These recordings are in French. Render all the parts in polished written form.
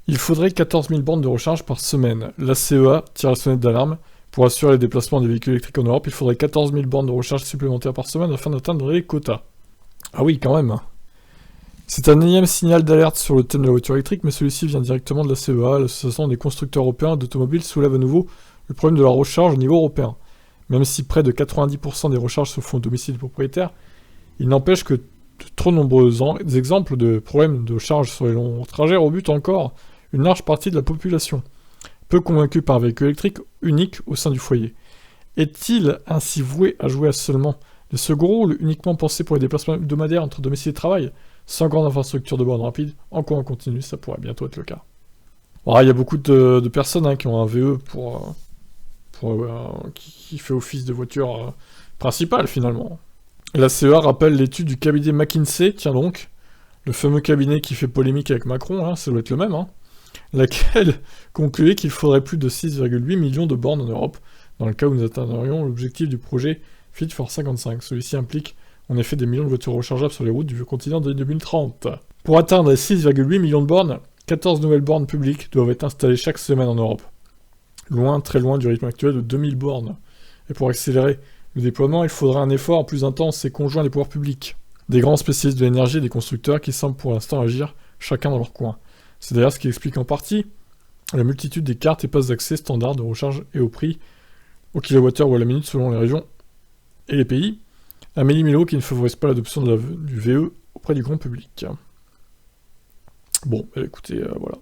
Il faudrait 14 000 bornes de recharge par semaine. La CEA tire la sonnette d'alarme. Pour assurer les déplacements des véhicules électriques en Europe, il faudrait 14 000 bornes de recharge supplémentaires par semaine afin d'atteindre les quotas. Ah oui, quand même. C'est un énième signal d'alerte sur le thème de la voiture électrique, mais celui-ci vient directement de la CEA. L'association des constructeurs européens d'automobiles soulève à nouveau le problème de la recharge au niveau européen. Même si près de 90% des recharges se font au domicile des propriétaires, il n'empêche que de trop nombreux exemples de problèmes de charge sur les longs trajets rebutent encore une large partie de la population, peu convaincue par un véhicule électrique unique au sein du foyer. Est-il ainsi voué à jouer à seulement le second rôle, uniquement pensé pour les déplacements hebdomadaires entre domicile et travail, sans grande infrastructure de bornes rapides, en courant continu, ça pourrait bientôt être le cas. Il y a beaucoup de personnes qui ont un VE qui fait office de voiture principale finalement. La CEA rappelle l'étude du cabinet McKinsey, tiens donc, le fameux cabinet qui fait polémique avec Macron, ça doit être le même, laquelle concluait qu'il faudrait plus de 6,8 millions de bornes en Europe, dans le cas où nous atteindrions l'objectif du projet Fit for 55. Celui-ci implique en effet des millions de voitures rechargeables sur les routes du vieux continent dès 2030. Pour atteindre les 6,8 millions de bornes, 14 nouvelles bornes publiques doivent être installées chaque semaine en Europe. Loin, très loin du rythme actuel de 2000 bornes. Et pour accélérer le déploiement, il faudra un effort plus intense et conjoint des pouvoirs publics. Des grands spécialistes de l'énergie et des constructeurs qui semblent pour l'instant agir chacun dans leur coin. C'est d'ailleurs ce qui explique en partie la multitude des cartes et passes d'accès standards de recharge et au prix, au kilowattheure ou à la minute selon les régions et les pays, un méli-mélo qui ne favorise pas l'adoption du VE auprès du grand public. Bon, écoutez, voilà.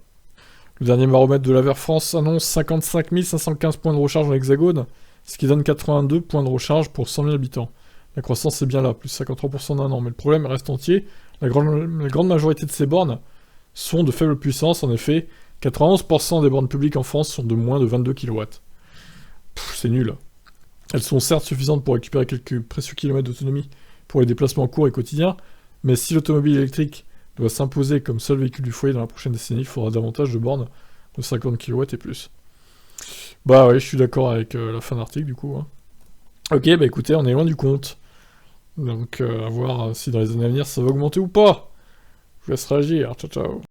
Le dernier baromètre de l'Aver France annonce 55 515 points de recharge dans l'Hexagone, ce qui donne 82 points de recharge pour 100 000 habitants. La croissance est bien là, plus 53% d'un an, mais le problème reste entier. La grande majorité de ces bornes sont de faible puissance, en effet, 91% des bornes publiques en France sont de moins de 22 kW. C'est nul. Elles sont certes suffisantes pour récupérer quelques précieux kilomètres d'autonomie pour les déplacements courts et quotidiens, mais si l'automobile électrique doit s'imposer comme seul véhicule du foyer dans la prochaine décennie, il faudra davantage de bornes de 50 kW et plus. Bah ouais, je suis d'accord avec la fin d'article du coup. Ok, bah écoutez, on est loin du compte. Donc à voir si dans les années à venir ça va augmenter ou pas. Je vous laisse réagir, ciao ciao.